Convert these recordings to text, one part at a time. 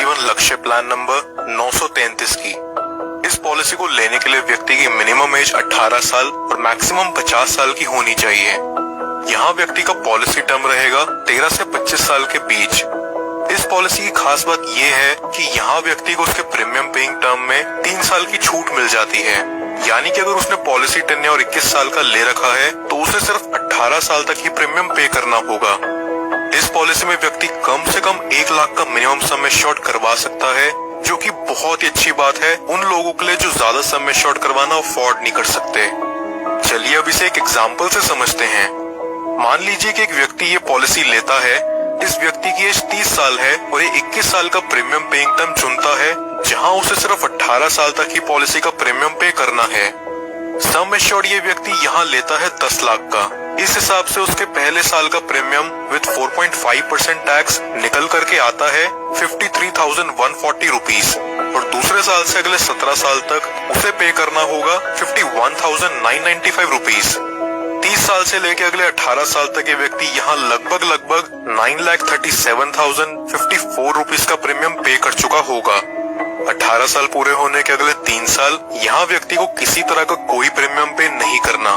जीवन लक्ष्य plan number 933 की। इस पॉलिसी को लेने के लिए व्यक्ति की मिनिमम एज 18 साल और मैक्सिमम 50 साल की होनी चाहिए। यहाँ व्यक्ति का पॉलिसी टर्म रहेगा 13 से 25 साल के बीच। इस पॉलिसी की खास बात यह है कि यहाँ व्यक्ति को उसके प्रीमियम पेइंग टर्म में 3 साल की छूट मिल जाती है। यानी कि अगर उसने पॉलिसी टेन्योर 21 साल का ले रखा है तो उसे सिर्फ 18 साल तक ही प्रीमियम पे करना होगा। इस पॉलिसी में व्यक्ति कम से कम 1 लाख का मिनिमम सम एश्योर्ड करवा सकता है, जो कि बहुत ही अच्छी बात है उन लोगों के लिए जो ज्यादा सम एश्योर्ड करवाना अफोर्ड नहीं कर सकते। चलिए अब इसे एक एग्जाम्पल से समझते हैं। मान लीजिए कि एक व्यक्ति ये पॉलिसी लेता है। इस व्यक्ति की एज 30 साल है और ये 21 साल का प्रीमियम पेइंग टर्म चुनता है, जहां उसे सिर्फ 18 साल तक ही पॉलिसी का प्रीमियम पे करना है। सम एश्योर्ड ये व्यक्ति यहाँ लेता है 10 लाख का। इस हिसाब से उसके पहले साल का प्रीमियम विद 4.5% टैक्स निकल करके आता है 53,140 रुपीज और दूसरे साल से अगले 17 साल तक उसे पे करना होगा 51,995 रुपीज। 30 साल से लेके अगले 18 साल तक ये व्यक्ति यहाँ लगभग 9,37,054 रुपीज का प्रीमियम पे कर चुका होगा। 18 साल पूरे होने के अगले 3 साल यहाँ व्यक्ति को किसी तरह का कोई प्रीमियम पे नहीं करना।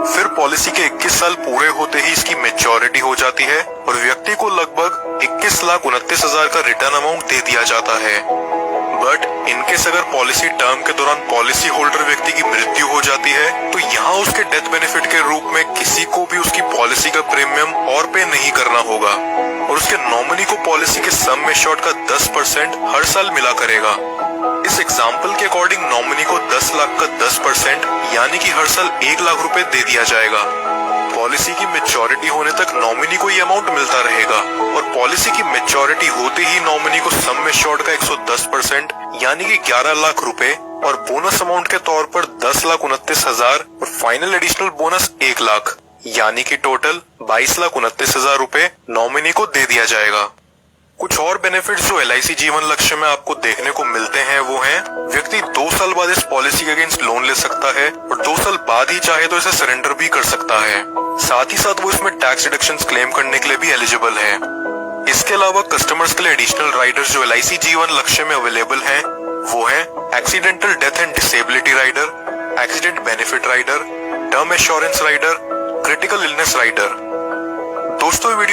फिर पॉलिसी के 21 साल पूरे होते ही इसकी मैच्योरिटी हो जाती है और व्यक्ति को लगभग 21,29,000 का रिटर्न अमाउंट दे दिया जाता है। बट इनकेस अगर पॉलिसी टर्म के दौरान पॉलिसी होल्डर व्यक्ति की मृत्यु हो जाती है तो यहाँ उसके डेथ बेनिफिट के रूप में किसी को भी उसकी पॉलिसी का प्रीमियम और पे नहीं करना होगा और उसके नॉमिनी को पॉलिसी के सम एश्योर्ड का 10% हर साल मिला करेगा। इस एग्जाम्पल के अकॉर्डिंग नॉमिनी को 10 लाख का 10% यानी कि हर साल 1 लाख रुपए दे दिया जाएगा। पॉलिसी की मैच्योरिटी होने तक नॉमिनी को ये अमाउंट मिलता रहेगा और पॉलिसी की मैच्योरिटी होते ही नॉमिनी को सम एश्योर्ड का 110% यानी कि 11 लाख रुपए और बोनस अमाउंट के तौर पर 10,29,000 और फाइनल एडिशनल बोनस 1 लाख यानी कि टोटल 22,29,000 रुपए नॉमिनी को दे दिया जाएगा। कुछ और बेनिफिट्स जो LIC जीवन लक्ष्य में आपको देखने को मिलते हैं वो हैं, व्यक्ति 2 साल बाद इस पॉलिसी के अगेंस्ट लोन ले सकता है और 2 साल बाद ही चाहे तो इसे सरेंडर भी कर सकता है। साथ ही साथ वो इसमें टैक्स डिडक्शंस क्लेम करने के लिए भी एलिजिबल है। इसके अलावा कस्टमर्स के लिए एडिशनल राइडर्स जो LIC जीवन लक्ष्य में अवेलेबल हैं वो हैं accidental death and disability rider, accident benefit rider, term assurance rider, critical illness rider. दोस्तों वीडियो